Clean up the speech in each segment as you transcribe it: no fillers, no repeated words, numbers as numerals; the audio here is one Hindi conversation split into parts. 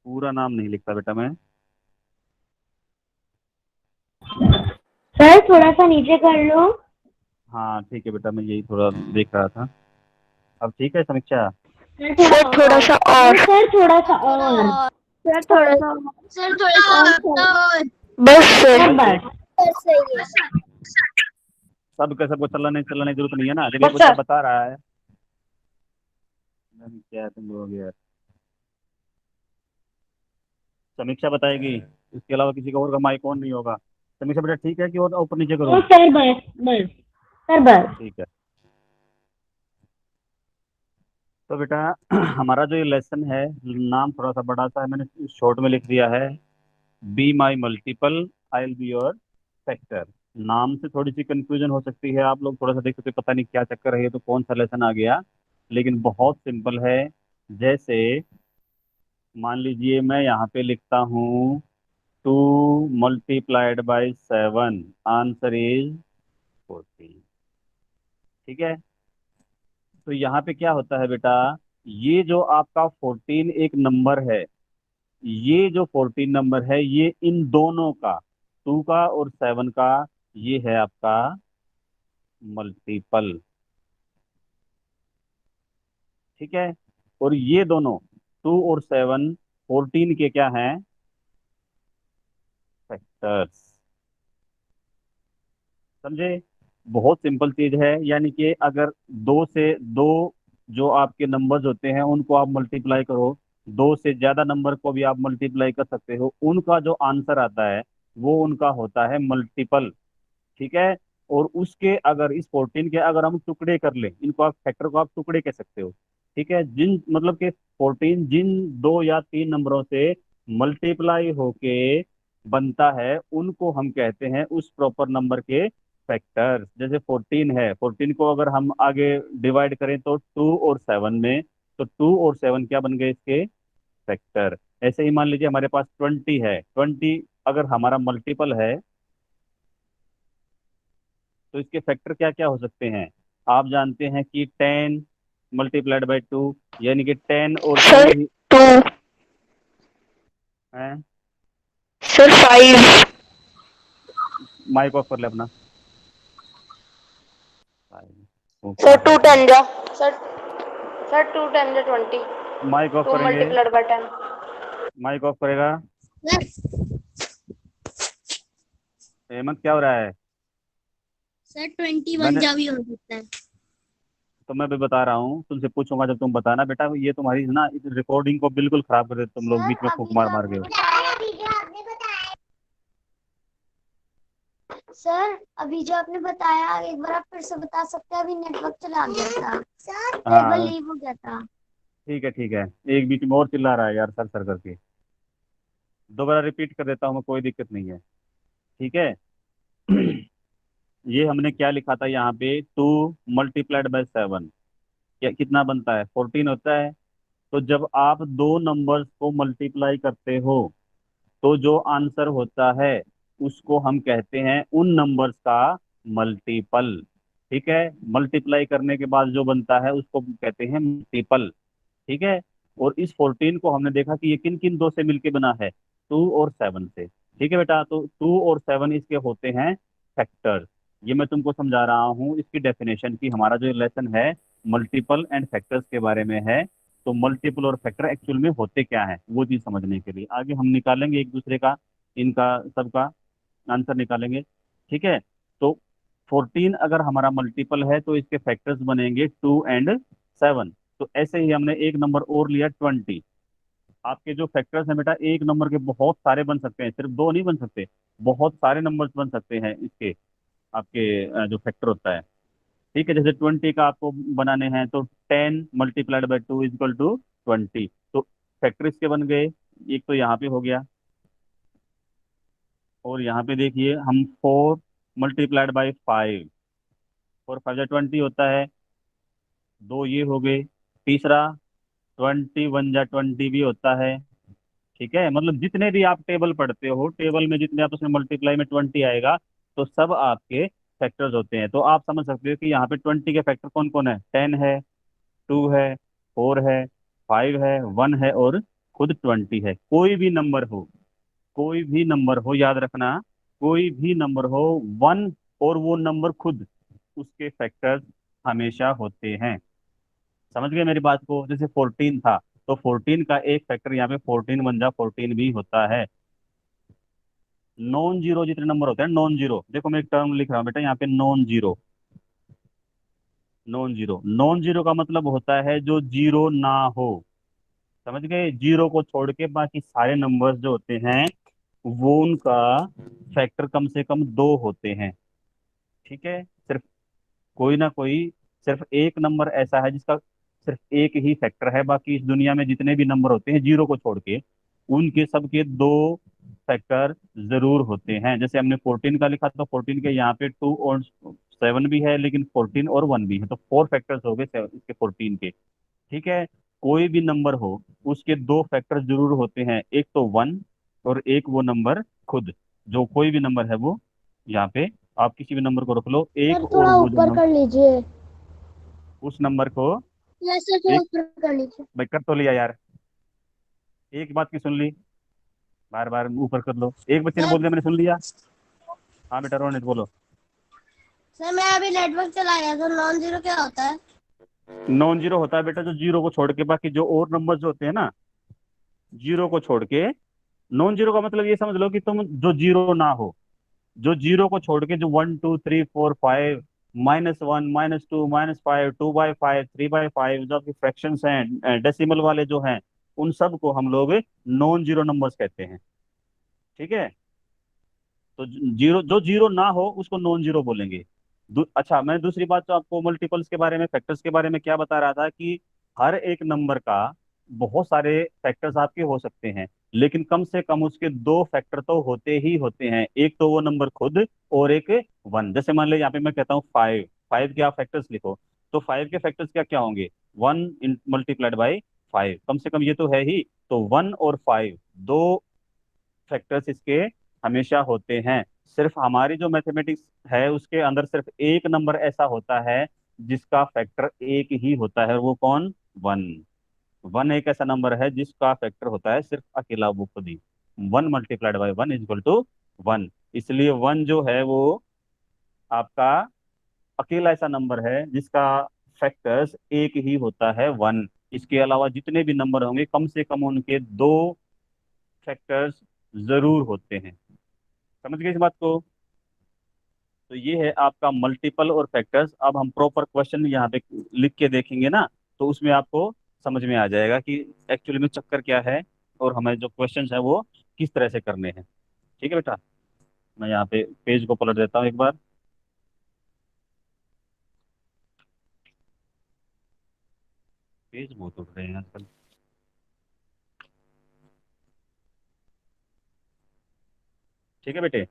पूरा नाम नहीं लिखता बेटा मैं। सर थोड़ा सा नीचे कर लो। हाँ ठीक है बेटा, मैं यही थोड़ा देख रहा था। अब ठीक है समीक्षा। सर थोड़ा सा और। सर थोड़ा सा थोड़ा और। और। सर थोड़ा सा सर थोड़ा सा और थोड़ा और। बस सर भाई देख, बस। सर सही है। सबको चलाने चलाने की जरूरत नहीं है ना, जब एक बस बच्चा सर। बता रहा है। अरे क्या तुम लोग यार। समीक्षा बताएगी, इसके अलावा किसी का और का माइक ऑन नहीं होगा। समीक्षा बेटा ठीक है कि और ऊपर नीचे ओ करूँ? सर बस बस। सर बस। ठीक है। तो बेटा हमारा जो ये लेसन है, नाम थोड़ा सा बड़ा सा है, मैंने शॉर्ट में लिख दिया है। Be my multiple, I will be your factor. नाम से थोड़ी सी कंफ्यूजन हो सकती है, आप लोग थोड़ा सा देख सकते हो, पता नहीं क्या चक्कर है, ये तो कौन सा लेसन आ गया। लेकिन बहुत सिंपल है। जैसे मान लीजिए मैं यहाँ पे लिखता हूँ 2 × 7, आंसर इज 14। ठीक है। तो यहाँ पे क्या होता है बेटा, ये जो आपका 14 एक नंबर है, ये जो 14 नंबर है, ये इन दोनों का, 2 का और 7 का, ये है आपका मल्टीपल। ठीक है। और ये दोनों 2 और 7 14 के क्या हैं? फैक्टर्स। समझे? बहुत सिंपल चीज है। यानी कि अगर दो से दो जो आपके नंबर्स होते हैं उनको आप मल्टीप्लाई करो, दो से ज्यादा नंबर को भी आप मल्टीप्लाई कर सकते हो, उनका जो आंसर आता है वो उनका होता है मल्टीपल। ठीक है। और उसके अगर इस 14 के अगर हम टुकड़े कर लें, इनको आप फैक्टर को आप टुकड़े कह सकते हो। ठीक है। जिन मतलब के 14 जिन 2 या 3 नंबरों से मल्टीप्लाई होके बनता है, उनको हम कहते हैं उस प्रॉपर नंबर के फैक्टर्स। जैसे 14 है, 14 को अगर हम आगे डिवाइड करें तो 2 और 7 में, तो 2 और 7 क्या बन गए इसके? फैक्टर। ऐसे ही मान लीजिए हमारे पास 20 है, 20 अगर हमारा मल्टीपल है तो इसके फैक्टर क्या क्या हो सकते हैं? आप जानते हैं कि 10 × 2 यानी कि 10 और 2 सर ही टू। हैं। Sir five. माइक ऑफ कर ले अपना। वो सर पास टू है तुम्हें। टेन जा। सर सर टू टेन जा 20। माइक ऑफ टू करेंगे। Multiplied by 10। माइक ऑफ करेगा। हेमंत क्या हो रहा है? सर 21 मैंने जा भी हो सकता है। तो मैं भी बता रहा हूँ, तुमसे पूछूंगा जब तुम बताना बेटा। ये तुम्हारी ना इस रिकॉर्डिंग को बिल्कुल खराब कर देते तुम लोग, सर बीच में फूक अभी जो मार मार आपने के। बताया, अभी जो आपने बताया। सर अभी जो आपने बताया एक बार आप फिर से बता सकते हैं, अभी नेटवर्क चला गया था सर, केबल हाँ लीव हो गया था। ठीक है ठीक है। एक बीच में और चिल्ला रहा है यार, सर सर करके। दोबारा रिपीट कर देता हूँ मैं, कोई दिक्कत नहीं है। ठीक है। ये हमने क्या लिखा था यहाँ पे, 2 × 7 क्या कितना बनता है? 14 होता है। तो जब आप दो नंबर्स को मल्टीप्लाई करते हो तो जो आंसर होता है उसको हम कहते हैं उन नंबर्स का मल्टीपल। ठीक है। मल्टीप्लाई करने के बाद जो बनता है उसको कहते हैं मल्टीपल। ठीक है। और इस 14 को हमने देखा कि ये किन किन दो से मिलके बना है, 2 और 7 से। ठीक है बेटा, तो 2 और 7 इसके होते हैं फैक्टर्स। ये मैं तुमको समझा रहा हूँ इसकी डेफिनेशन की। हमारा जो लेसन है मल्टीपल एंड फैक्टर्स के बारे में है। तो मल्टीपल और फैक्टर एक्चुअल में होते क्या है वो चीज समझने के लिए आगे हम निकालेंगे एक दूसरे का, इनका सबका आंसर निकालेंगे। ठीक है। तो 14 अगर हमारा मल्टीपल है तो इसके फैक्टर्स बनेंगे 2 और 7। तो ऐसे ही हमने एक नंबर और लिया 20। आपके जो फैक्टर्स हैं बेटा, एक नंबर के बहुत सारे बन सकते हैं, सिर्फ दो नहीं बन सकते, बहुत सारे नंबर्स बन सकते हैं इसके। आपके जो फैक्टर होता है। ठीक है। जैसे 20 का आपको बनाने हैं तो 10 × 2 = 20। तो फैक्टर इसके बन गए। एक तो यहाँ पे हो गया, और यहाँ पे देखिए हम 4 × 5। 4 × 5 = 20 होता है। दो ये हो गए। तीसरा 21 × 20 भी होता है। ठीक है। मतलब जितने भी आप टेबल पढ़ते हो, टेबल में जितने आप उसमें मल्टीप्लाई में 20 आएगा तो सब आपके फैक्टर्स होते हैं। तो आप समझ सकते हो कि यहाँ पे 20 के फैक्टर कौन कौन है? 10 है, 2 है, 4 है, 5 है, 1 है और खुद 20 है। कोई भी नंबर हो, कोई भी नंबर हो, याद रखना, कोई भी नंबर हो, वन और वो नंबर खुद, उसके फैक्टर्स हमेशा होते हैं। समझ गए मेरी बात को? जैसे 14 था, तो 14 का एक फैक्टर यहाँ पे 14 बन जा 14 भी होता है। नॉन जीरो जितने नंबर होते हैं, नॉन जीरो, देखो मैं एक टर्म लिख रहा हूँ बेटा यहाँ पे, non zero. Non zero, non zero का मतलब होता है जो जीरो ना हो। समझ गए? जीरो को छोड़ के बाकी सारे नंबर्स जो होते हैं, वो उनका फैक्टर कम से कम दो होते हैं। ठीक है? सिर्फ कोई ना कोई, सिर्फ एक नंबर ऐसा है जिसका सिर्फ एक ही फैक्टर है, बाकी इस दुनिया में जितने भी नंबर होते हैं जीरो को छोड़ के, उनके सबके दो फैक्टर जरूर होते हैं। जैसे हमने 14 का लिखा, तो 14 के यहाँ पे 2 और 7 भी है, लेकिन 14 और 1 भी है, तो 4 फैक्टर्स हो गए इसके 14 के। ठीक है? कोई भी नंबर हो, उसके दो फैक्टर जरूर होते हैं, एक तो 1 और एक वो नंबर खुद। जो कोई भी नंबर है वो, यहाँ पे आप किसी भी नंबर को रख लो, एक सर और थोड़ा वो जो ऊपर कर लीजिए। उस नंबर को, यस सर, थोड़ा एक, ऊपर कर लीजिए। भाई कर तो लिया यार, एक बात की सुन ली, बार बार ऊपर कर लो, एक बच्चे ने सर बोल दिया मैंने सुन लिया। हाँ बेटा रोनित बोलो। सर मैं अभी नेटवर्क चला गया, तो नॉन जीरो क्या होता है? नॉन जीरो होता है बेटा जो जीरो को छोड़ के बाकी जो और नंबर्स होते हैं ना, जीरो को छोड़ के। नॉन जीरो का मतलब ये समझ लो कि तुम जो जीरो ना हो, जो जीरो को छोड़ के जो 1 2 3 4 5, -1 -2 -5 2/5 3/5 जो आपके फ्रैक्शंस हैं, डेसिमल वाले जो हैं, उन सब को हम लोग नॉन जीरो नंबर्स कहते हैं। ठीक है? तो जीरो, जो जीरो ना हो उसको नॉन जीरो बोलेंगे। अच्छा, मैं दूसरी बात तो आपको मल्टीपल्स के बारे में, फैक्टर्स के बारे में क्या बता रहा था कि हर एक नंबर का बहुत सारे फैक्टर्स आपके हो सकते हैं, लेकिन कम से कम उसके दो फैक्टर तो होते ही होते हैं, एक तो वो नंबर खुद और एक वन। जैसे मान लो यहाँ पे मैं कहता हूँ 5, 5 के आप फैक्टर्स लिखो, तो 5 के फैक्टर्स क्या क्या होंगे? 1 मल्टीप्लाइड बाई 5, कम से कम ये तो है ही। तो 1 और 5 दो फैक्टर्स इसके हमेशा होते हैं। सिर्फ हमारी जो मैथमेटिक्स है उसके अंदर सिर्फ एक नंबर ऐसा होता है जिसका फैक्टर एक ही होता है, वो कौन? वन। वन एक ऐसा नंबर है जिसका फैक्टर होता है सिर्फ अकेला वो खुद ही। 1 multiplied by 1 is equal to 1। इसलिए वन जो है वो आपका अकेला ऐसा नंबर है जिसका फैक्टर्स एक ही होता है, वन। इसके अलावा जितने भी नंबर होंगे कम से कम उनके दो फैक्टर्स जरूर होते हैं। समझ गए इस बात को? तो ये है आपका मल्टीपल और फैक्टर्स। अब हम प्रॉपर क्वेश्चन यहाँ पे लिख के देखेंगे ना, तो उसमें आपको समझ में आ जाएगा कि एक्चुअली में चक्कर क्या है और हमें जो क्वेश्चंस है वो किस तरह से करने हैं। ठीक है बेटा? मैं यहाँ पे पेज को पलट देता हूँ एक बार। पेज बहुत उठ रहे हैं आजकल। ठीक है बेटे?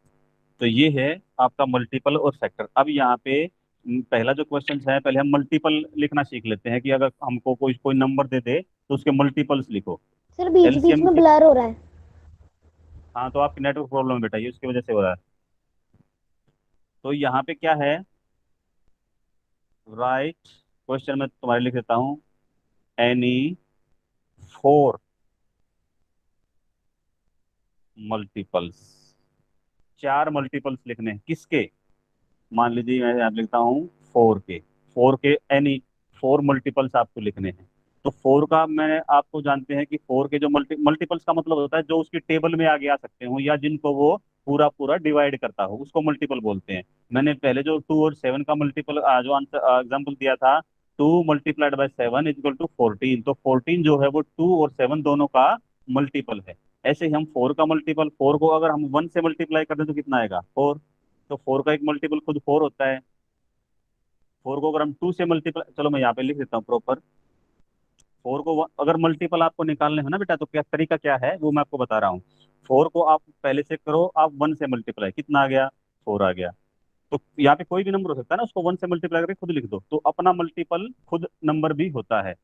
तो ये है आपका मल्टीपल और फैक्टर। अब यहाँ पे पहला जो क्वेश्चन है, पहले हम मल्टीपल लिखना सीख लेते हैं कि अगर हमको कोई कोई नंबर दे दे तो उसके मल्टीपल्स लिखो। सर बीच बीच एलसीएम में के, ब्लर हो रहा है। हाँ तो आपकी नेटवर्क प्रॉब्लम है बेटा, ये उसकी वजह से हो रहा है। तो यहाँ पे क्या है, राइट, क्वेश्चन में तुम्हारे लिख देता हूँ, एनी 4 मल्टीपल्स, 4 मल्टीपल्स लिखने हैं किसके? मान लीजिए मैं यहाँ लिखता हूँ 4 के, 4 के एनी 4 मल्टीपल्स आपको लिखने हैं। तो 4 का, मैंने आपको जानते हैं कि 4 के जो मल्टीपल्स का मतलब होता है जो उसकी टेबल में आगे आ सकते हो या जिनको वो पूरा पूरा डिवाइड करता हो, उसको मल्टीपल बोलते हैं। मैंने पहले जो 2 और 7 का मल्टीपल जो आंसर एग्जाम्पल दिया था, 2 × 7 = 14, तो 14 जो है वो 2 और 7 दोनों का मल्टीपल है। ऐसे ही हम 4 का मल्टीपल, 4 को अगर हम 1 से मल्टीप्लाई कर दें तो कितना आएगा? 4। तो 4 का एक मल्टीपल खुद 4 होता है। 4 को अगर हम 2 से मल्टीप्लाई, चलो मैं यहाँ पे लिख देता हूँ प्रॉपर। 4 को अगर मल्टीपल आपको निकालने हो ना बेटा, तो क्या तरीका क्या है वो मैं आपको बता रहा हूँ। 4 को आप पहले से करो, आप 1 से मल्टीप्लाई, कितना आ गया? 4 आ गया। तो यहाँ पे कोई भी नंबर हो सकता है ना, उसको 1 से मल्टीप्लाई करके खुद लिख दो, तो अपना मल्टीपल खुद नंबर भी होता है।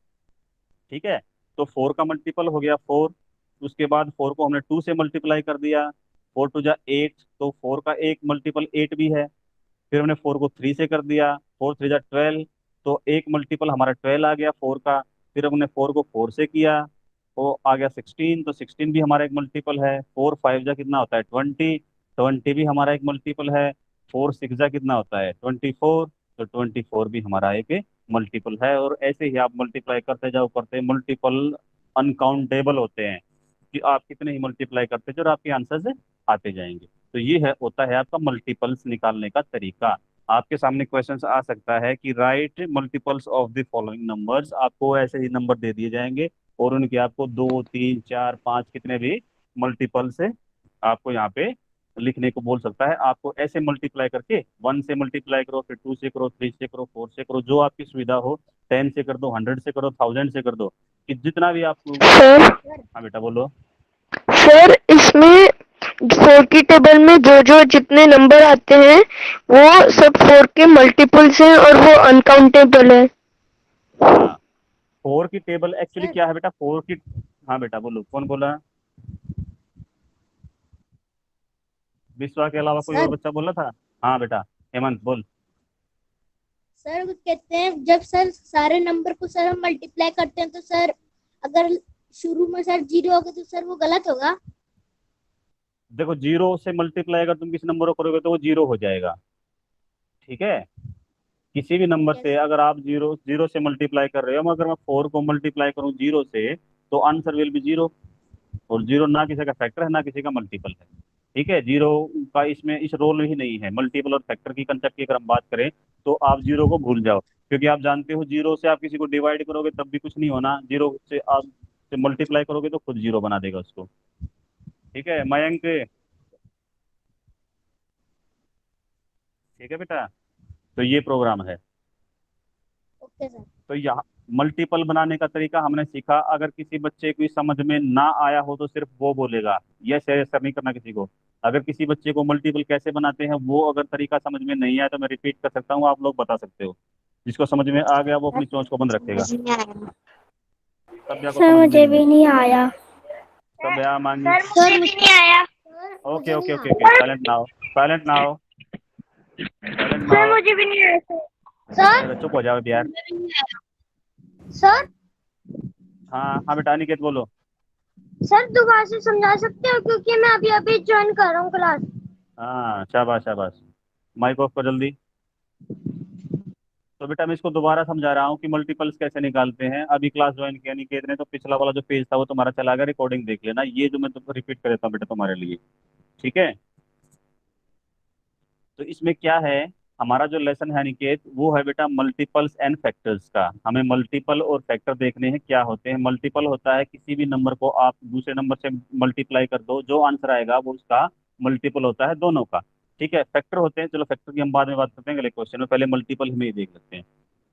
ठीक है? तो 4 का मल्टीपल हो गया 4। उसके बाद 4 को हमने 2 से मल्टीप्लाई कर दिया, 4 × 2 = 8, तो 4 का एक मल्टीपल 8 भी है। फिर हमने 4 को 3 से कर दिया, 4 × 3 = 12, तो एक मल्टीपल हमारा 12 आ गया 4 का। फिर हमने 4 को 4 से किया, वो आ गया 16, तो 16 भी हमारा एक मल्टीपल है। 4 5 जा कितना होता है 20, 20 भी हमारा एक मल्टीपल है। 4 6 जा कितना होता है 24, तो 24 भी हमारा एक मल्टीपल है। और ऐसे ही आप मल्टीप्लाई करते जाओ, करते मल्टीपल अनकाउंटेबल होते हैं कि आप कितने ही मल्टीप्लाई करते जाओ और आपके आंसर्स आते जाएंगे। तो ये है होता है आपका मल्टीपल्स निकालने का तरीका। आपके सामने क्वेश्चन आ सकता है कि right multiples of the following numbers, आपको ऐसे ही नंबर दे दिए जाएंगे और उनके आपको 2 3 4 5 कितने भी मल्टीपल से आपको यहाँ पे लिखने को बोल सकता है। आपको ऐसे मल्टीप्लाई करके 1 से मल्टीप्लाई करो, फिर 2 से करो, 3 से करो, 4 से करो, जो आपकी सुविधा हो। 10 से कर दो, 100 से करो, 1000 से कर दो, कि जितना भी आपको। सर हाँ बेटा बोलो। सर इसमें 4 की टेबल में जो जो जितने नंबर आते हैं वो सब 4 के मल्टीपल्स हैं और वो अनकाउंटेबल है। हाँ, 4 की टेबल एक्चुअली क्या है बेटा, 4 की। हाँ बेटा बोलो, कौन बोला? विश्वा के अलावा कोई और सर बच्चा बोला था? हाँ बेटा, हेमंत बोल। सर वो कहते हैं जब सर सारे नंबर को सर हम मल्टीप्लाई करते हैं तो सर अगर शुरू में सर 0 होगा तो सर वो गलत होगा। देखो, 0 से मल्टीप्लाई अगर तुम किसी नंबर को करोगे तो वो 0 हो जाएगा। ठीक है, किसी भी नंबर से यस। अगर आप जीरो जीरो से मल्टीप्लाई कर रहे हो, अगर मैं 4 को मल्टीप्लाई करूं 0 से, तो आंसर विल बी 0। और 0 ना किसी का फैक्टर है ना किसी का मल्टीपल है। ठीक है, 0 का इसमें इस रोल ही नहीं है। मल्टीपल और फैक्टर की कंसेप्ट की अगर हम बात करें तो आप 0 को भूल जाओ, क्योंकि आप जानते हो 0 से आप किसी को डिवाइड करोगे तब भी कुछ नहीं होना, 0 से आप से मल्टीप्लाई करोगे तो खुद 0 बना देगा उसको। ठीक है मयंक? ठीक है बेटा, तो ये प्रोग्राम है। Okay sir. तो यहाँ मल्टीपल बनाने का तरीका हमने सीखा। अगर किसी बच्चे को समझ में ना आया हो तो सिर्फ वो बोलेगा, यह शेयर सर नहीं करना किसी को। अगर किसी बच्चे को मल्टीपल कैसे बनाते हैं वो अगर तरीका समझ में नहीं आया तो मैं रिपीट कर सकता हूँ, आप लोग बता सकते हो। जिसको समझ में आ गया वो अपनी चोंच को बंद रखेगा। समझ नहीं आया। सभ्या को सर समझ में मुझे नहीं भी है। नहीं आया। सभ्या मांगी। सर मुझे नहीं आया। सर ओके मुझे नहीं ओके ओके ओके, आया। Silent now, silent now, silent sir now. मुझे भी नहीं आया सर चुप हो जाओ यार। मुझे भी नहीं आया। सर हाँ हाँ बेटा, अनिकेत बोलो। सर दोबारा से समझा सकते हो क्योंकि मैं अभी अभी ज्वाइन कर रहा हूँ क्लास। हाँ शाबाश शाबाश, माइक ऑफ कर जल्दी। तो बेटा मैं इसको दोबारा समझा रहा हूँ कि मल्टीपल्स कैसे निकालते हैं। अभी क्लास ज्वाइन किया निकेत ने, तो पिछला वाला जो पेज था वो तुम्हारा चला गया, रिकॉर्डिंग देख लेना। ये जो मैं तुमको रिपीट कर देता हूँ बेटा तुम्हारे लिए। ठीक है, तो इसमें क्या है, हमारा जो लेसन है निकेत वो है बेटा मल्टीपल्स एंड फैक्टर्स का। हमें मल्टीपल और फैक्टर देखने हैं क्या होते हैं। मल्टीपल होता है किसी भी नंबर को आप दूसरे नंबर से मल्टीप्लाई कर दो, जो आंसर आएगा वो उसका मल्टीपल होता है दोनों का। ठीक है, फैक्टर होते हैं, चलो फैक्टर की हम बाद में बात करते हैं अगले क्वेश्चन में, पहले मल्टीपल हमें ये देख लेते हैं।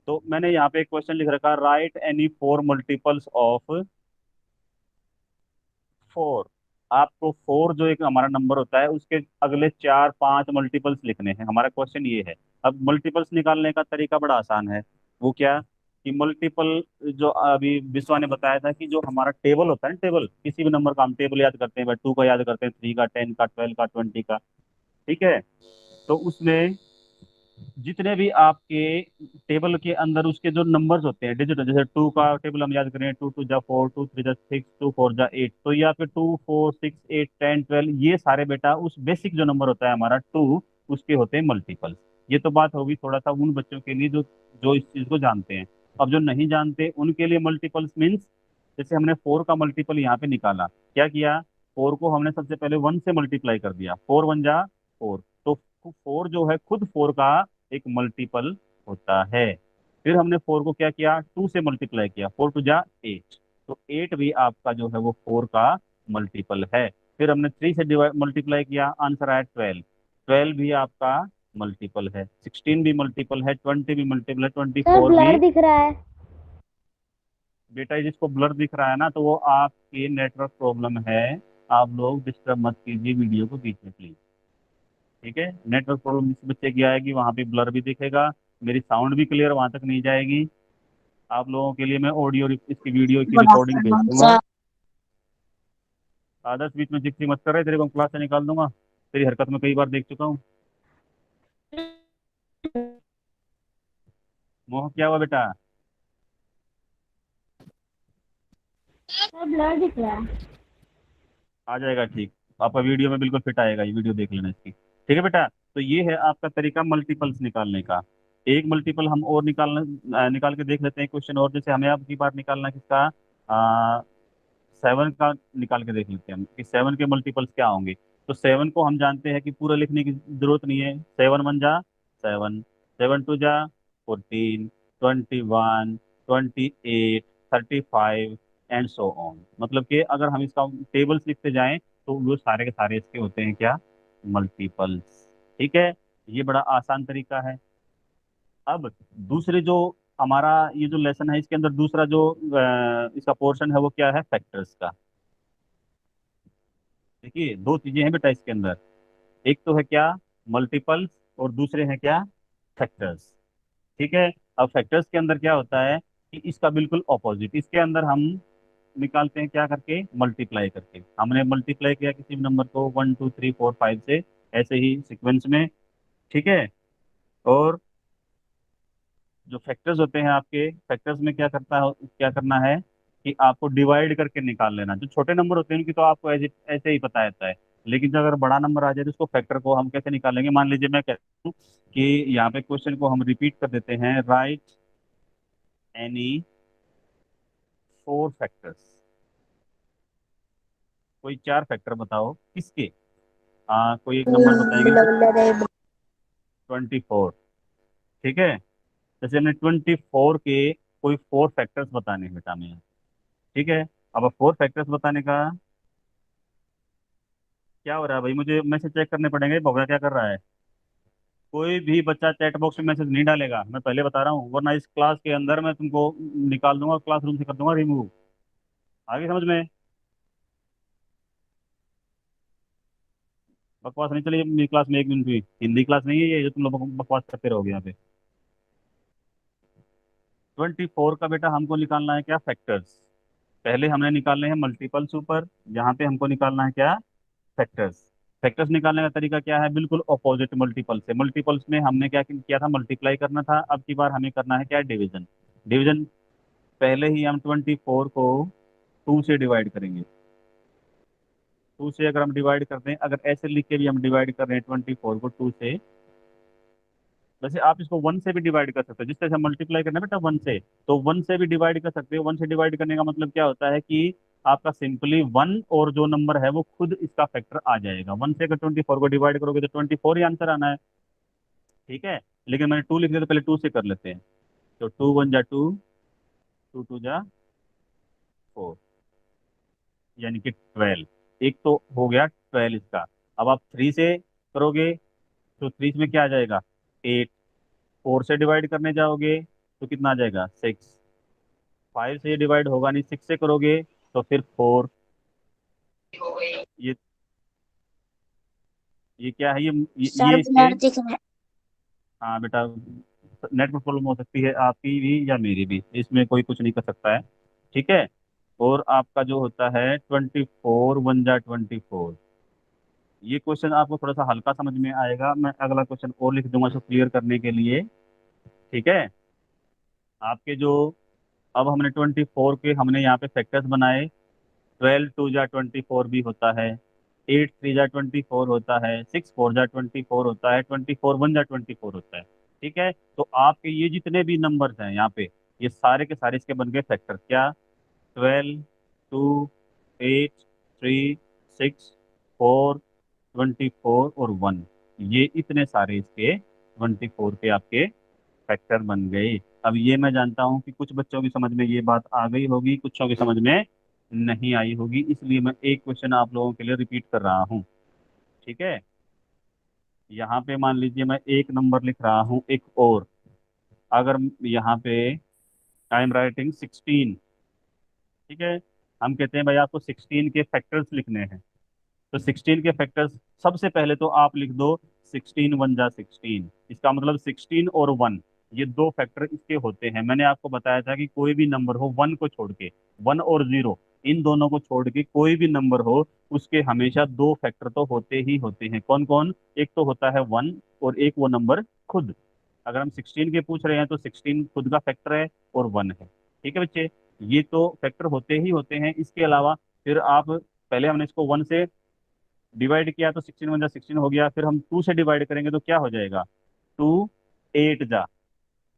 तो मैंने यहाँ पे एक क्वेश्चन लिख रखा, राइट एनी 4 मल्टीपल्स ऑफ 4। आपको 4 जो एक हमारा नंबर होता है उसके अगले 4 5 मल्टीपल्स लिखने हैं। हमारा क्वेश्चन ये है। अब मल्टीपल्स निकालने का तरीका बड़ा आसान है। वो क्या, कि मल्टीपल जो अभी विश्वा ने बताया था कि जो हमारा टेबल होता है ना, टेबल किसी भी नंबर का हम टेबल याद करते हैं, 2 का याद करते हैं, 3 का, 10 का, 12 का, 20 का। ठीक है, तो उसमें जितने भी आपके टेबल के अंदर उसके जो नंबर्स होते हैं डिजिट, जैसे 2 का टेबल हम याद करें, 2 2 जा 4, 2 3 जा 6, 2 4 जा 8, तो ये आपके 2 4 6 8 10 12 ये सारे बेटा उस बेसिक जो नंबर होता है हमारा 2, उसके होते हैं मल्टीपल। ये तो बात होगी थोड़ा सा उन बच्चों के लिए जो जो इस चीज को जानते हैं। अब जो नहीं जानते उनके लिए मल्टीपल्स मीन्स, जैसे हमने 4 का मल्टीपल यहाँ पे निकाला, क्या किया, 4 को हमने सबसे पहले 1 से मल्टीप्लाई कर दिया, 4 1 जा 4, तो 4 जो है खुद 4 का एक मल्टीपल होता है। फिर हमने 4 को क्या किया, 2 से मल्टीप्लाई किया, 4 टू जा 8, तो 8 भी आपका जो है वो 4 का मल्टीपल है। फिर हमने 3 से डिवाइड मल्टीप्लाई किया, आंसर आया 12, 12 भी आपका मल्टीपल है। 16 भी मल्टीपल है, 20 भी मल्टीपल है, सर 24 भी। ब्लर दिख रहा है। बेटा ये जिसको ब्लर दिख रहा है ना, तो वो आपकी नेटवर्क प्रॉब्लम है। आप लोग डिस्टर्ब मत कीजिए वीडियो को बीच में प्लीज। ठीक है, नेटवर्क प्रॉब्लम जिस बच्चे की आएगी वहां पे ब्लर भी दिखेगा, मेरी साउंड भी क्लियर वहां तक नहीं जाएगी। आप लोगों के लिए मैं ऑडियो इसकी वीडियो की गुड रिकॉर्डिंग भेज आफ्टरनून दूंगा। सर। आदर्श बीच में जिक्री मत कर रहे, तेरे को हम क्लास से निकाल दूंगा, तेरी हरकत में कई बार देख चुका हूँ। मोह क्या हुआ बेटा? सर ब्लर दिख रहा है। आ जाएगा ठीक। आपका वीडियो में बिल्कुल फिट आएगा, ये वीडियो देख लेना इसकी। ठीक है बेटा, तो ये है आपका तरीका मल्टीपल्स निकालने का। एक मल्टीपल हम और निकाल के देख लेते हैं क्वेश्चन और। जैसे हमें अब की बार निकालना है किसका, 7 का निकाल के देख लेते हैं हम कि 7 के मल्टीपल्स क्या होंगे। तो 7 को हम जानते हैं कि पूरा लिखने की जरूरत नहीं है। 7 1 जा 7, 7 2 जा 14, 21, 28, 35 एंड सो ऑन। मतलब कि अगर हम इसका टेबल्स लिखते जाएं तो वो सारे के सारे इसके होते हैं क्या, मल्टीपल्स। ठीक है, ये बड़ा आसान तरीका है। अब दूसरे जो हमारा ये जो लेसन है इसके अंदर दूसरा जो इसका पोर्शन है वो क्या है, फैक्टर्स का। देखिए दो चीजें हैं बेटा इसके अंदर, एक तो है क्या, मल्टीपल्स, और दूसरे हैं क्या, फैक्टर्स। ठीक है, अब फैक्टर्स के अंदर क्या होता है कि इसका बिल्कुल ऑपोजिट, इसके अंदर हम निकालते हैं क्या करके, मल्टीप्लाई करके। हमने मल्टीप्लाई किया किसी भी नंबर को 1 2 3 4 5 से, ऐसे ही सीक्वेंस में। ठीक है, और जो फैक्टर्स होते हैं आपके, फैक्टर्स में क्या करना है कि आपको डिवाइड करके निकाल लेना। जो छोटे नंबर होते हैं उनकी तो आपको ऐसे ही पता रहता है, लेकिन जब अगर बड़ा नंबर आ जाए तो उसको फैक्टर को हम कैसे निकालेंगे। मान लीजिए मैं कहता हूँ कि यहाँ पे क्वेश्चन को हम रिपीट कर देते हैं, राइट एनी 4 फैक्टर्स। कोई 4 फैक्टर बताओ किसके, कोई एक नंबर बताएंगे जैसे 24। ठीक है, जैसे हमने 24 के कोई 4 फैक्टर्स बताने हैं बेटा हमें। ठीक है, अब 4 फैक्टर्स बताने का क्या हो रहा है भाई, मुझे मैसेज चेक करने पड़ेंगे, भव्या क्या कर रहा है। कोई भी बच्चा चैट बॉक्स में मैसेज नहीं डालेगा, मैं पहले बता रहा हूँ, वरना इस क्लास के अंदर मैं तुमको निकाल दूंगा, क्लासरूम से कर दूंगा रिमूव। आगे समझ में, बकवास नहीं चलेगी मेरी क्लास में 1 मिनट भी। हिंदी क्लास नहीं है ये जो तुम लोग बकवास करते रहोगे यहाँ पे। 24 का बेटा हमको निकालना है क्या, फैक्टर्स। पहले हमने निकालने हैं मल्टीपल्स ऊपर, यहाँ पे हमको निकालना है क्या, फैक्टर्स। फैक्टर्स निकालने का तरीका क्या है, बिल्कुल अपोजिट मल्टीपल से। मल्टीपल्स में हमने क्या किया था, मल्टीप्लाई करना था, अब की बार हमें करना है क्या, डिवीजन। डिवीजन, पहले ही हम 24 को 2 से डिवाइड करेंगे। 2 से अगर हम डिवाइड करते हैं, अगर ऐसे लिख के भी हम डिवाइड कर रहे हैं 24 को 2 से, वैसे आप इसको 1 से भी डिवाइड कर सकते हो। जिस तरह से मल्टीप्लाई करना है बेटा 1 से, तो 1 से भी डिवाइड कर सकते हो। 1 से डिवाइड करने का मतलब क्या होता है कि आपका सिंपली 1 और जो नंबर है वो खुद इसका फैक्टर आ जाएगा। 1 से अगर 24 को डिवाइड करोगे तो 24 ही आंसर आना है। ठीक है, लेकिन मैंने 2 लिख दिया तो पहले 2 से कर लेते हैं। तो 2 1 जा 2, 2 2 जा 4, यानी कि 12। एक तो हो गया 12 इसका। अब आप 3 से करोगे तो 3 में क्या आ जाएगा, 8। 4 से डिवाइड करने जाओगे तो कितना आ जाएगा, 6। 5 से ये डिवाइड होगा नहीं, 6 से करोगे तो फिर 4। ये ये क्या है, सर ये इसके, ब्लर दिख रहा है। हाँ बेटा, नेटवर्क प्रॉब्लम हो सकती है आपकी भी या मेरी भी, इसमें कोई कुछ नहीं कर सकता है। ठीक है, और आपका जो होता है 24 1 जा 24, ये क्वेश्चन आपको थोड़ा सा हल्का समझ में आएगा। मैं अगला क्वेश्चन और लिख दूंगा इसको क्लियर करने के लिए। ठीक है, आपके जो, अब हमने 24 के हमने यहाँ पे फैक्टर्स बनाए। 12 2 जा 24 भी होता है, 8 3 जा 24 होता है, 6 4 जा 24 होता है, 24 1 जा 24 होता है। ठीक है, तो आपके ये जितने भी नंबर्स हैं यहाँ पे, ये सारे के सारे इसके बन गए फैक्टर। क्या, 12 2 8 3 6 4 24 और 1, ये इतने सारे इसके 24 के आपके फैक्टर बन गए। अब ये मैं जानता हूँ कि कुछ बच्चों की समझ में ये बात आ गई होगी, कुछों की समझ में नहीं आई होगी, इसलिए मैं एक क्वेश्चन आप लोगों के लिए रिपीट कर रहा हूँ। ठीक है, यहाँ पे मान लीजिए मैं एक नंबर लिख रहा हूँ एक और, अगर यहाँ पे आई एम राइटिंग 16। ठीक है, हम कहते हैं भाई आपको 16 के फैक्टर्स लिखने हैं। तो 16 के फैक्टर्स, सबसे पहले तो आप लिख दो 16 1 जा 16। इसका मतलब 16 और 1, ये 2 फैक्टर इसके होते हैं। मैंने आपको बताया था कि कोई भी नंबर हो 1 को छोड़ के, 1 और 0, इन दोनों को छोड़ के कोई भी नंबर हो, उसके हमेशा 2 फैक्टर तो होते ही होते हैं। कौन कौन, एक तो होता है 1, और एक वो नंबर खुद। अगर हम 16 के पूछ रहे हैं तो 16 खुद का फैक्टर है और 1 है। ठीक है बच्चे, ये तो फैक्टर होते ही होते हैं। इसके अलावा फिर आप, पहले हमने इसको 1 से डिवाइड किया तो 16 1 जा 16 हो गया, फिर हम 2 से डिवाइड करेंगे तो क्या हो जाएगा, 2 8 जा।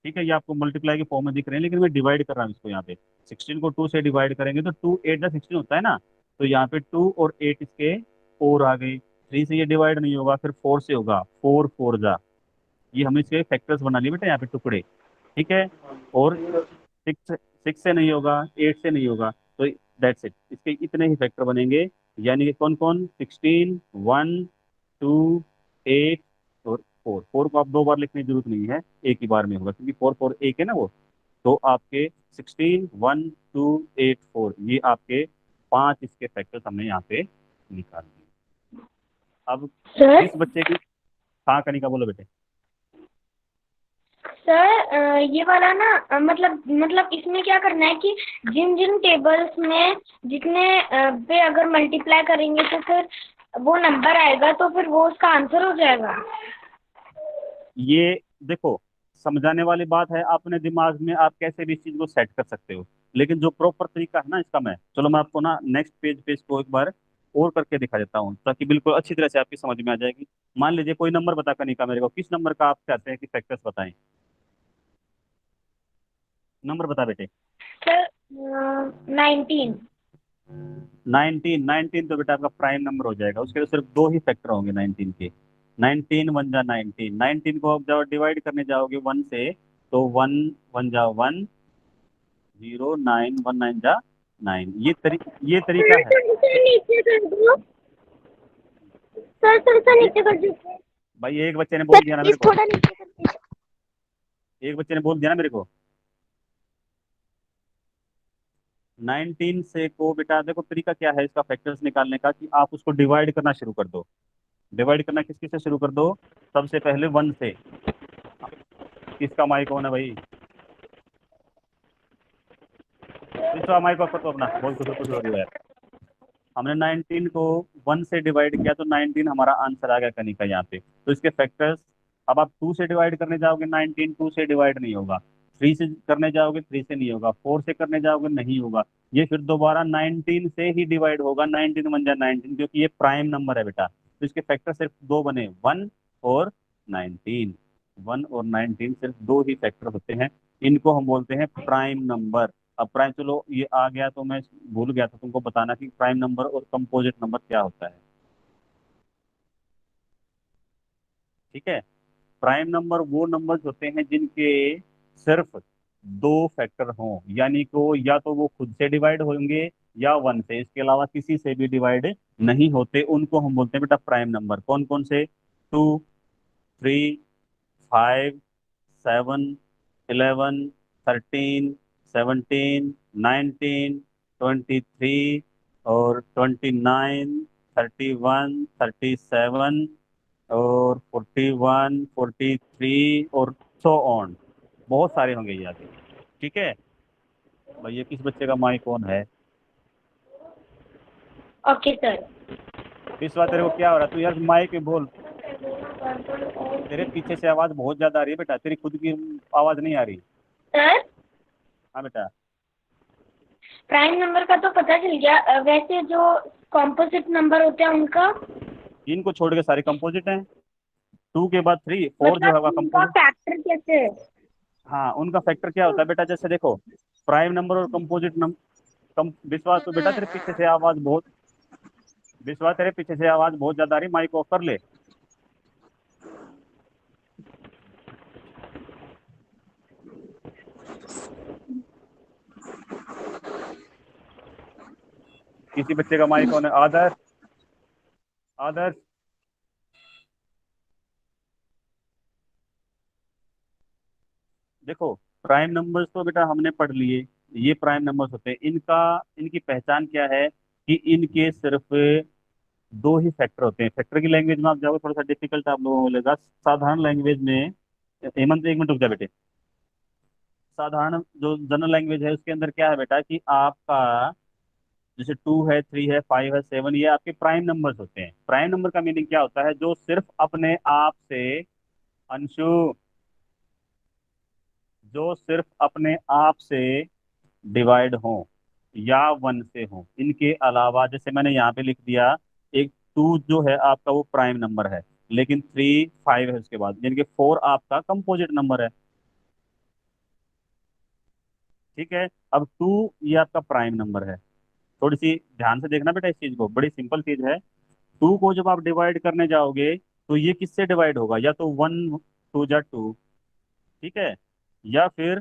ठीक है, ये आपको मल्टीप्लाई के फॉर्म में दिख रहे हैं, लेकिन मैं डिवाइड कर रहा हूँ इसको यहाँ पे। 16 को 2 से डिवाइड करेंगे तो 2 8 जा 16 होता है ना, तो यहाँ पे 2 और 8 इसके 4 आ गई। 3 से ये डिवाइड नहीं होगा, फिर 4 से होगा, 4 4 जा। ये हमने इसके फैक्टर्स बना लिए बेटा यहाँ पे, टुकड़े। ठीक है, और 6 6 से नहीं होगा, 8 से नहीं होगा, तो दैट्स इट, इसके इतने ही फैक्टर बनेंगे। यानी कि कौन कौन, 16, 1, 2, 8 और 4। 4 को आप दो बार लिखने की जरूरत नहीं है, एक ही बार में होगा, क्योंकि 4 4 एक है ना वो। तो आपके 16, 1, 2, 8, 4, ये आपके 5 इसके फैक्टर्स हमने यहाँ पे निकाल दिए। अब सर जिस बच्चे की, हाँ कनिका बोलो बेटे। सर ये वाला ना मतलब इसमें क्या करना है कि जिन जिन टेबल्स में जितने पे अगर मल्टीप्लाई करेंगे तो फिर वो नंबर आएगा, तो फिर वो उसका आंसर हो जाएगा। ये देखो, समझाने वाली बात है, अपने दिमाग में आप कैसे भी इस चीज को सेट कर सकते हो, लेकिन जो प्रॉपर तरीका है ना इसका, मैं चलो मैं आपको ना नेक्स्ट पेज पे इसको एक बार और करके दिखा देता हूँ, ताकि बिल्कुल अच्छी तरह से आपकी समझ में आ जाएगी। मान लीजिए कोई नंबर बता कनिका मेरे को, किस नंबर का आप चाहते हैं कि फैक्टर्स बताएं, नंबर बता बेटे। सर 19। 19, 19 तो बेटा आपका प्राइम नंबर हो जाएगा, उसके तो सिर्फ दो ही फैक्टर होंगे 19 के। 19 1 जा 19, 19 को आप जब डिवाइड करने जाओगे 1 से, तो 1 1 जा 1, 0 9 1 9 जा 9। ये तरीका सर है। थोड़ा नीचे कर दो। सर थोड़ा ये नीचे कर दीजिए। भाई एक बच्चे ने बोल दिया ना मेरे को, थोड़ा नीचे कर दीजिए। एक बच्चे ने बोल दिया ना मेरे को। 19 से को बेटा देखो, तरीका क्या है इसका फैक्टर्स निकालने का, कि आप उसको डिवाइड करना शुरू कर दो। डिवाइड करना किस किस से शुरू कर दो, सबसे पहले 1 से। किसका माइक ऑन है भाई, इसका माइक ऑफ कर दो अपना, बहुत कुछ कुछ हो रही है यार। हमने 19 को 1 से डिवाइड किया तो 19 हमारा आंसर आ गया कनिका यहाँ पे। तो इसके फैक्टर्स, अब आप 2 से डिवाइड करने जाओगे 19, 2 से डिवाइड नहीं होगा। 3 से करने जाओगे 3 से नहीं होगा। 4 से करने जाओगे नहीं होगा। ये फिर दोबारा 19 से ही डिवाइड होगा, 19 1 जा 19, क्योंकि ये प्राइम नंबर है बेटा। तो इसके फैक्टर सिर्फ दो बने, 1 और 19। 1 और 19 सिर्फ दो ही फैक्टर होते हैं, इनको हम बोलते हैं प्राइम नंबर। अब प्राइम, चलो ये आ गया तो मैं भूल गया था तुमको बताना कि प्राइम नंबर और कंपोजिट नंबर क्या होता है। ठीक है, प्राइम नंबर वो नंबर्स होते हैं जिनके सिर्फ दो फैक्टर हों, यानी कि या तो वो खुद से डिवाइड होंगे या 1 से, इसके अलावा किसी से भी डिवाइड नहीं होते, उनको हम बोलते हैं बेटा प्राइम नंबर। कौन कौन से, 2, 3, 5, 7, 11, 13, 17, 19, 23 और 29, 31, 37 और 41, 43 और सो ऑन। बहुत सारे होंगे ये आगे। ठीक है, भाई ये किस बच्चे का माइक ऑन है। Okay sir. विश्वा तेरे को क्या हो रहा है, तू यार माइक में बोल। तेरे पीछे से आवाज बहुत ज्यादा आ रही है बेटा, तेरी खुद की आवाज नहीं आ रही। सर हाँ बेटा। प्राइम नंबर का तो पता चल गया, वैसे जो कॉम्पोजिट नंबर होते हैं उनका इनको छोड़ के सारे कंपोजिट हैं। 2 के बाद 3 4 जो मतलब है उनका कंपोजिट। फैक्टर कैसे है? हाँ, उनका फैक्टर क्या होता है बेटा, जैसे देखो, प्राइम नंबर और कंपोजिट नंबर। विश्वास तो बेटा तेरे पीछे से आवाज बहुत, विश्वास तेरे पीछे से आवाज बहुत ज्यादा आ रही, माइक ऑफ कर ले। किसी बच्चे का माइक ऑन है, आदर्श, आदर्श। देखो, प्राइम नंबर्स तो बेटा हमने पढ़ लिए, ये प्राइम नंबर्स होते हैं। इनका, इनकी पहचान क्या है, कि इनके सिर्फ दो ही फैक्टर होते हैं। फैक्टर की लैंग्वेज में आप जाओगे थोड़ा सा डिफिकल्ट आप लोगों को मिलेगा, साधारण लैंग्वेज में। हेमंत एक मिनट रुक जा बेटे। साधारण जो जनरल लैंग्वेज है उसके अंदर क्या है बेटा, कि आपका जैसे 2 है, 3 है, 5 है, 7, ये आपके प्राइम नंबर्स होते हैं। प्राइम नंबर का मीनिंग क्या होता है, जो सिर्फ अपने आप से, अंशु, जो सिर्फ अपने आप से डिवाइड हो या 1 से हो, इनके अलावा जैसे मैंने यहाँ पे लिख दिया, एक 2 जो है आपका वो प्राइम नंबर है, लेकिन 3 5 है उसके बाद, यानी कि 4 आपका कंपोजिट नंबर है। ठीक है, अब 2 ये आपका प्राइम नंबर है। थोड़ी सी ध्यान से देखना बेटा इस चीज को, बड़ी सिंपल चीज है। 2 को जब आप डिवाइड करने जाओगे तो ये किससे डिवाइड होगा, या तो 1 2 जा 2, ठीक है, या फिर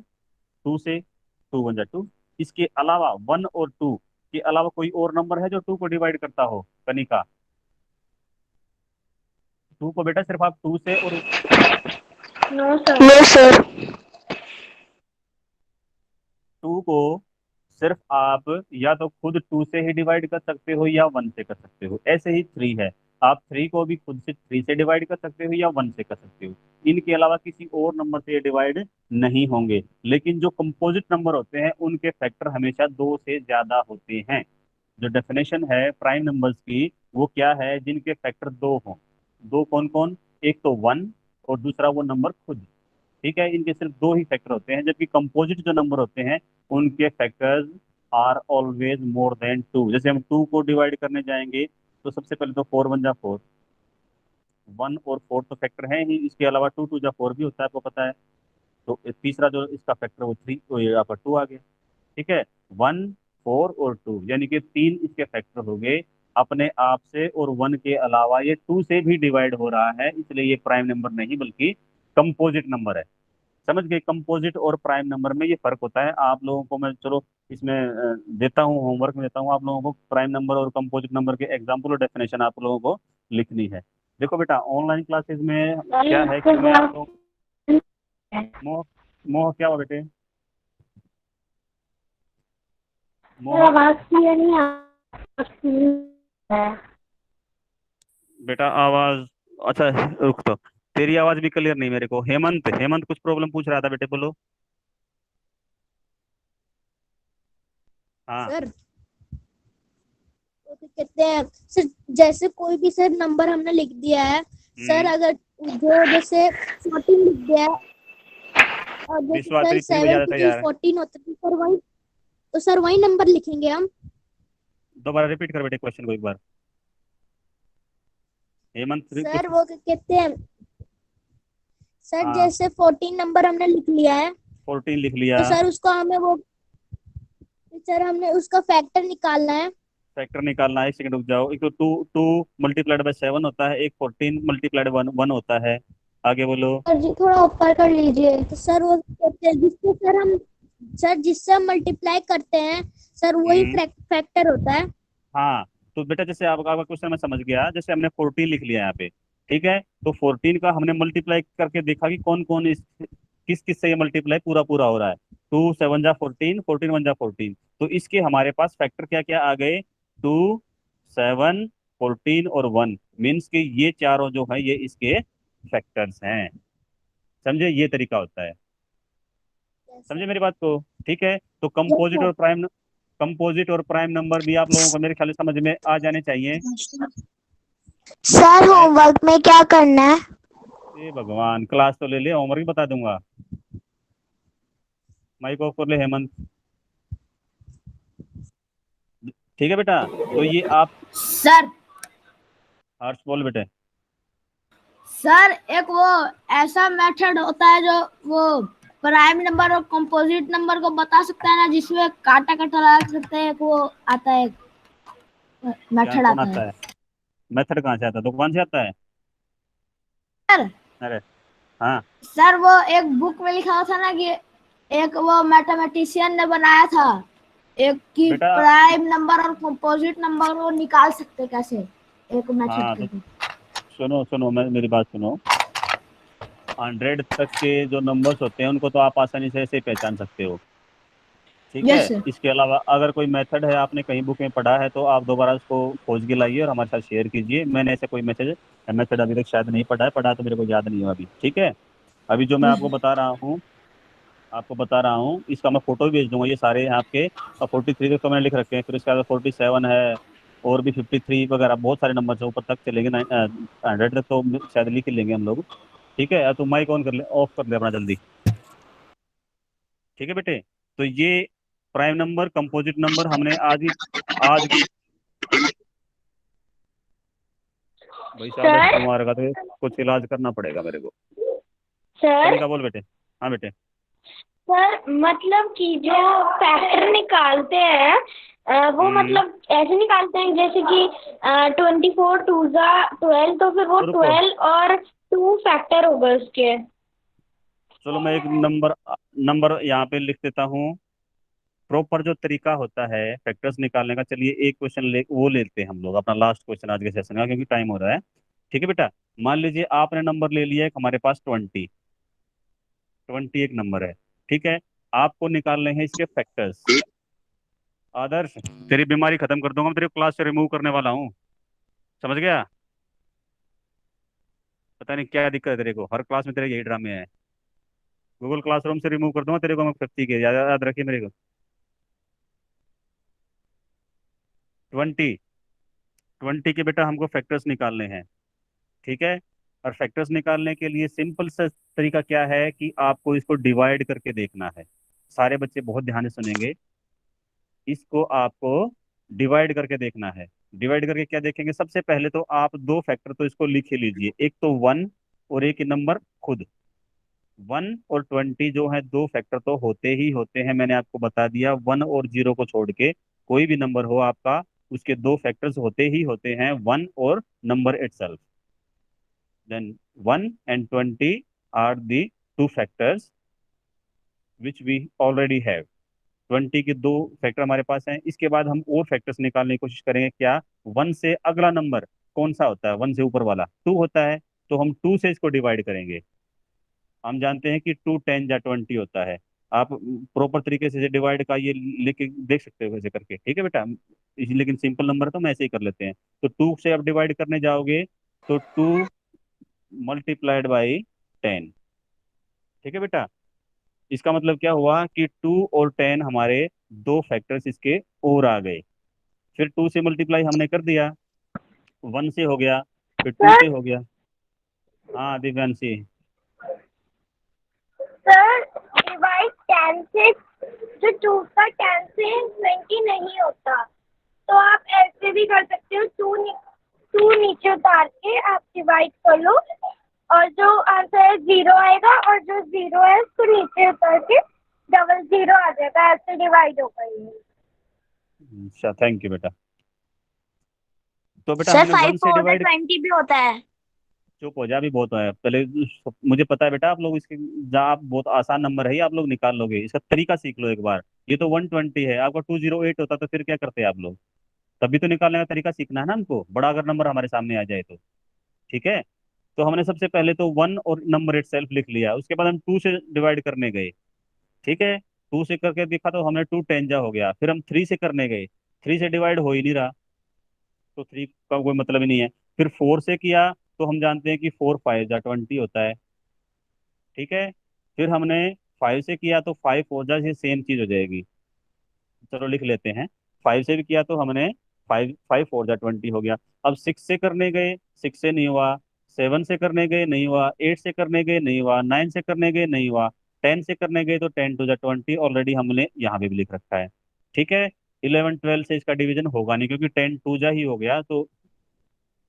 2 से 2 1 जा 2। इसके अलावा 1 और 2 के अलावा कोई और नंबर है जो 2 को डिवाइड करता हो कनिका? 2 को बेटा सिर्फ आप 2 से और नो सर। No sir. 2 को सिर्फ आप या तो खुद 2 से ही डिवाइड कर सकते हो या 1 से कर सकते हो। ऐसे ही 3 है, आप 3 को भी खुद से 3 से डिवाइड कर सकते हो या 1 से कर सकते हो। इनके अलावा किसी और नंबर से ये डिवाइड नहीं होंगे। लेकिन जो कंपोजिट नंबर होते हैं उनके फैक्टर हमेशा 2 से ज्यादा होते हैं। जो डेफिनेशन है प्राइम नंबर्स की वो क्या है, जिनके फैक्टर 2 हों। दो कौन कौन? एक तो 1 और दूसरा वो नंबर खुद। ठीक है, इनके सिर्फ 2 ही फैक्टर होते हैं, जबकि कंपोजिट जो नंबर होते हैं उनके factors are always more than 2। जैसे हम 2 को डिवाइड करने जाएंगे तो सबसे पहले तो 4 1 जा 4, 1 और 4 तो फैक्टर है ही, इसके अलावा 2 2 जा 4 भी होता है, आपको पता है। तो तीसरा जो इसका फैक्टर वो 3, तो ये आपका 2 आ गया। ठीक है, 1 4 और 2 यानी कि 3 इसके फैक्टर हो गए अपने आप से, और 1 के अलावा ये 2 से भी डिवाइड हो रहा है, इसलिए ये प्राइम नंबर नहीं बल्कि कंपोजिट नंबर है। समझ गए? कंपोजिट और प्राइम नंबर में ये फर्क होता है। आप लोगों को मैं चलो इसमें देता हूँ, होमवर्क में देता हूँ आप लोगों को, प्राइम नंबर और कंपोजिट नंबर के एग्जाम्पल और डेफिनेशन आप लोगों को लिखनी है। देखो बेटा ऑनलाइन क्लासेस में क्या है कि मैं आप लोग मोह मोह क्या हुआ बेटे? मोह आवाज क्लियर नहीं आ रही। बेटा आवाज, अच्छा रुक, तो तेरी आवाज भी क्लियर नहीं मेरे को। हेमंत, हेमंत कुछ प्रॉब्लम पूछ रहा था बेटे, बोलो। हाँ। सर वो तो कहते हैं सर, जैसे कोई भी सर नंबर हमने लिख दिया है सर, हम्म। अगर जो जैसे 14 लिख दिया है और जैसे विश्वास सर इतनी बजा 7 देता की है जगह यार। 14 होता है तो सर वही नंबर लिखेंगे हम। दोबारा रिपीट कर बेटे क्वेश्चन को एक बार। हेमंत कुछ। सर वो कहते हैं सर, हाँ, जैसे 14 नंबर हमने लिख लिया है 14 लिख लिया। तो सर उसको हमें वो सर हमने उसका फैक्टर निकालना है। फैक्टर निकालना है, एक सेकंड रुक जाओ। एक तो 2 2 × 7 होता है, एक 14 × 1 होता है। आगे बोलो। सर जी थोड़ा ऊपर कर लीजिए। तो सर वो कहते हैं जिससे सर जिससे हम मल्टीप्लाई करते हैं सर वही हम्म। फैक्टर होता है। हाँ, तो बेटा जैसे आपका आपका क्वेश्चन मैं समझ गया, जैसे हमने 14 लिख लिया यहाँ पे, ठीक है, तो 14 का हमने मल्टीप्लाई करके देखा कि कौन कौन इस किस किस से ये मल्टीप्लाई पूरा पूरा हो रहा है। 2 7 जा 14, 14 1 जा 14, तो इसके हमारे पास फैक्टर क्या क्या आ गए? 2 7 14 और 1, मीन्स कि ये चारों जो है ये इसके फैक्टर्स हैं। समझे? ये तरीका होता है। समझे मेरी बात को? ठीक है, तो यस सर। कंपोजिट और प्राइम नंबर भी आप लोगों को मेरे ख्याल से समझ में आ जाने चाहिए। सर मैं होमवर्क में क्या करना है? ए भगवान, क्लास तो ले ले, होमवर्क भी बता दूंगा। माइक ऑफ कर ले हेमंत। ठीक है बेटा, तो ये आप सर हर्ष बोल बेटे। सर एक वो ऐसा मेथड होता है जो वो प्राइम नंबर और कंपोजिट नंबर को बता सकता है ना, जिसमें काटा काटा लगा सकते हैं, एक वो आता है, क्या मेथड कौन आता है। आता है? मेथड कहाँ से आता है, दुकान से आता है? सर अरे हाँ सर वो एक बुक में लिखा हुआ था ना कि एक वो मैथमेटिशियन ने बनाया था, एक की बेटा। प्राइम नंबर और कंपोजिट नंबर को निकाल सकते कैसे, एक मेथड हाँ के तो थ्रू। सुनो सुनो, मेरी बात सुनो। 100 तक के जो नंबर्स होते हैं उनको तो आप आसानी से ऐसे पहचान सकते हो। ठीक है, यस सर। इसके अलावा अगर कोई मेथड है आपने कहीं बुक में पढ़ा है तो आप दोबारा उसको खोज के लाइए और हमारे साथ शेयर कीजिए। मैंने ऐसे कोई मेथड अभी तक शायद नहीं पढ़ा है, पढ़ा तो मेरे को याद नहीं हुआ अभी। ठीक है, अभी जो मैं यस आपको बता रहा हूँ, इसका मैं फोटो भी भेज दूंगा। ये सारे यहाँ आपके 43 तक तो मैंने लिख रखे हैं, फिर इसके बाद 47 है, और भी 53 वगैरह बहुत सारे नंबर है, ऊपर तक चलेंगे। 100 तक तो शायद लिख ही लेंगे हम लोग। ठीक है, तो माइक ऑन कर ले, ऑफ कर ले अपना जल्दी। ठीक है बेटे, तो ये प्राइम नंबर, कंपोजिट नंबर हमने आज की भाई साहब सर तुम्हारे का तो कुछ इलाज करना पड़ेगा मेरे को। सर कनिका बोल बेटे। हाँ बेटे। सर मतलब कि जो फैक्टर निकालते हैं वो हम्म। मतलब ऐसे निकालते हैं जैसे कि 24 टू जा 12, तो फिर वो तो रुको, 12 और 2 फैक्टर होगा उसके। चलो मैं एक नंबर नंबर यहाँ पे लिख देता हूँ। प्रॉपर जो तरीका होता है फैक्टर्स निकालने का, चलिए एक क्वेश्चन वो लेते हैं हम लोग, अपना लास्ट क्वेश्चन आज के सेशन का, क्योंकि टाइम हो रहा है। ठीक है बेटा, मान लीजिए आपने नंबर ले लिया है हमारे पास 20। 20 एक नंबर है। ठीक है, आपको निकालने हैं इसके फैक्टर्स। आदर्श, तेरी बीमारी खत्म कर दूंगा, मैं तेरे क्लास से रिमूव करने वाला हूँ। समझ गया? पता नहीं क्या दिक्कत है तेरे को, हर क्लास में तेरे यही ड्रामे हैं। गूगल क्लासरूम से रिमूव कर दूंगा तेरे को मैं, 50 के, याद याद रखिए मेरे को। 20। 20 के बेटा हमको फैक्टर्स निकालने हैं। ठीक है, और फैक्टर्स निकालने के लिए सिंपल सा तरीका क्या है कि आपको इसको डिवाइड करके देखना है। सारे बच्चे बहुत ध्यान से सुनेंगे। इसको आपको डिवाइड करके देखना है। डिवाइड करके क्या देखेंगे, सबसे पहले तो आप दो फैक्टर तो इसको लिख ही लीजिए, एक तो 1 और एक नंबर खुद। 1 और 20 जो है दो फैक्टर तो होते ही होते हैं, मैंने आपको बता दिया। 1 और 0 को छोड़ के कोई भी नंबर हो आपका, उसके दो फैक्टर्स होते ही होते हैं, 1 और number itself. then 1 and 20 are the two factors which we already have। 20 के दो फैक्टर हमारे पास हैं। इसके बाद हम और फैक्टर्स निकालने की कोशिश करेंगे। क्या 1 से अगला नंबर कौन सा होता है? 1 से ऊपर वाला 2 होता है, तो हम 2 से इसको डिवाइड करेंगे। हम जानते हैं कि 2 10 या 20 होता है। आप प्रॉपर तरीके से डिवाइड का ये लेके देख सकते हो वैसे करके, ठीक है बेटा। लेकिन सिंपल नंबर तो हम ऐसे ही कर लेते हैं। तो 2 से आप डिवाइड करने जाओगे तो 2 × 10। ठीक है बेटा, इसका मतलब क्या हुआ कि 2 और 10 हमारे दो फैक्टर्स इसके और आ गए। फिर 2 से मल्टीप्लाई हमने कर दिया, 1 से हो गया, फिर 2 सर से हो गया। हाँ दिव्यांशी। सर डिवाइड 10 से जो 2 का 10 से 20 नहीं होता, तो आप ऐसे भी कर सकते हो। 2 नीचे उतार के आप डिवाइड कर लो और जो आंसर है 0 आएगा, और जो 0 है उसको नीचे उतार के डबल 0 आ जाएगा, ऐसे डिवाइड होगा ये। अच्छा थैंक यू बेटा। तो बेटा सर हमने 5 वन से को होता है, डिवाइड। 20 भी होता है। चुप हो जा, भी बहुत है पहले। मुझे पता है बेटा, आप लोग इसके आप बहुत आसान नंबर है ये, आप लोग निकाल लोगे। इसका तरीका सीख लो एक बार। ये तो 120 है, आपका 208 होता तो फिर क्या करते आप लोग? तभी तो निकालने का तरीका सीखना है ना हमको, बड़ा अगर नंबर हमारे सामने आ जाए तो। ठीक है, तो हमने सबसे पहले तो 1 और नंबर इट सेल्फ लिख लिया, उसके बाद हम 2 से डिवाइड करने गए। ठीक है, 2 से करके देखा तो हमने 2 10 जा हो गया। फिर हम 3 से करने गए, 3 से डिवाइड हो ही नहीं रहा, तो 3 का कोई मतलब ही नहीं है। फिर 4 से किया तो हम जानते हैं कि 4 5 जा 20 होता है। ठीक है, फिर हमने 5 से किया तो 5 4 जा, ये सेम चीज हो जाएगी। चलो लिख लेते हैं। 5 से भी किया तो हमने 5 5 4 जा 20 हो गया। अब 6 से करने गए, 6 से नहीं हुआ। 7 से करने गए नहीं हुआ, 8 से करने गए नहीं हुआ, 9 से करने गए नहीं हुआ। 10 से करने गए तो 10 2 जा 20 ऑलरेडी हमने यहाँ पे भी लिख रखा है। ठीक है, 11 12 से इसका डिवीजन होगा नहीं, क्योंकि 10 2 जा ही हो गया, तो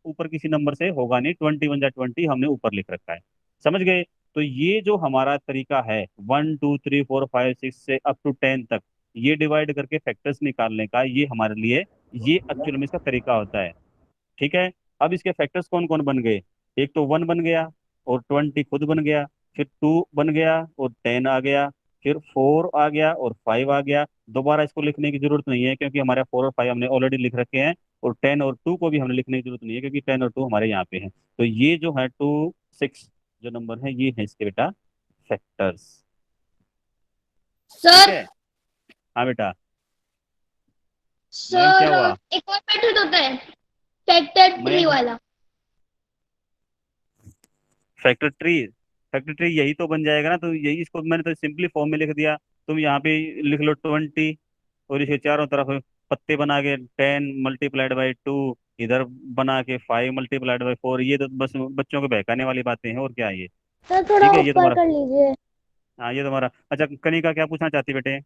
ऊपर किसी नंबर से होगा नहीं। 21 जा 20 हमने ऊपर लिख रखा है। समझ गए? तो ये जो हमारा तरीका है 1 2 3 4 5 6 से अप टू 10 तक, ये डिवाइड करके फैक्टर्स निकालने का, ये हमारे लिए ये एक्चुअल में इसका तरीका होता है। ठीक है, अब इसके फैक्टर्स कौन कौन बन गए? एक तो 1 बन गया, और 20 खुद बन गया, फिर 2 बन गया और 10 आ गया, फिर 4 आ गया और 5 आ गया। दोबारा इसको लिखने की जरूरत नहीं है, क्योंकि हमारे 4 और 5 हमने ऑलरेडी लिख रखे हैं। और 10 और 2 को भी हमने लिखने की जरूरत नहीं है, क्योंकि 10 और 2 हमारे यहाँ पे हैं। तो ये जो है 2 6 जो नंबर है, ये है इसके बेटा फैक्टर्स। ठीक सर। है। हाँ बेटा। मैं क्या सर हुआ? एक और मेथड होता है, फैक्टर मैं ट्री वाला। Factor tree. फैक्टर ट्री यही तो बन जाएगा ना, तो यही, इसको मैंने तो सिंपली फॉर्म में लिख दिया। तुम यहाँ पे लिख लो 20, और इसके चारों तरफ पत्ते बना के 10 × 2, इधर बना के 5 × 4। ये तो बस बच्चों को बहकाने वाली बातें हैं, और क्या है ये? सर थोड़ा ठीक है, ये ऊपर तुम्हारा। कर लीजिए। हाँ ये तुम्हारा। अच्छा कनिका क्या पूछना चाहती बेटे?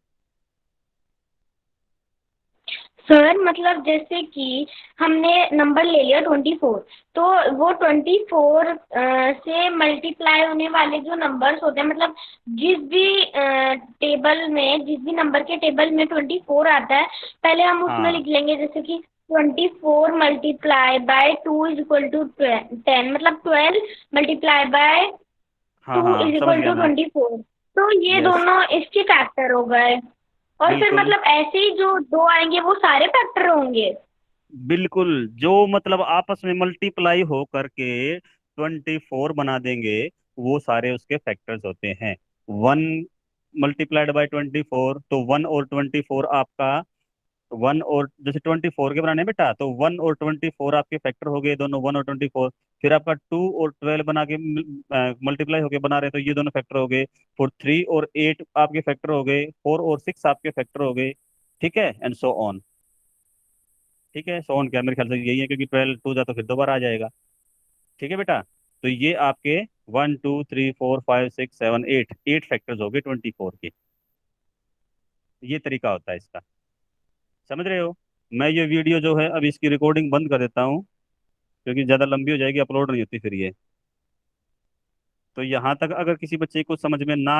सर मतलब जैसे कि हमने नंबर ले लिया 24, तो वो 24 से मल्टीप्लाई होने वाले जो नंबर्स होते हैं, मतलब जिस भी टेबल में, जिस भी नंबर के टेबल में 24 आता है, पहले हम उसमें हाँ लिख लेंगे जैसे कि 24 multiply by 2 is equal to 10, मतलब 12 मल्टीप्लाई बाय हाँ 2 हाँ, इज समझ इक्वल गया टू मैं। 24। तो ये यस, दोनों इसके फैक्टर हो गए, और फिर बिल्कुल मतलब ऐसे ही जो दो आएंगे वो सारे फैक्टर होंगे। बिल्कुल। जो मतलब आपस में मल्टीप्लाई हो करके 24 बना देंगे, वो सारे उसके फैक्टर्स होते हैं। 1 मल्टीप्लाइड बाय 24, तो 1 और 24 आपका, 1 और जैसे 24 के बनाने हैं बेटा, तो 1 और 24 आपके फैक्टर हो गए दोनों, 1 और 24। फिर आपका 2 और 12 बना के मल्टीप्लाई होके बना रहे हैं, तो ये दोनों फैक्टर हो गए। फिर 3 और 8 आपके फैक्टर हो गए, 4 और 6 आपके फैक्टर हो गए। ठीक है, एंड सो ऑन। ठीक है, सो ऑन क्या, मेरे ख्याल से यही है, क्योंकि 12 टू जा तो फिर दोबारा आ जाएगा। ठीक है बेटा, तो ये आपके 1 2 3 4 5 6 7 8 8 फैक्टर्स हो गए 24 के। ये तरीका होता है इसका, समझ रहे हो। मैं ये वीडियो जो है अभी इसकी रिकॉर्डिंग बंद कर देता हूँ, क्योंकि ज़्यादा लंबी हो जाएगी, अपलोड नहीं होती फिर ये। तो यहाँ तक अगर किसी बच्चे को समझ में ना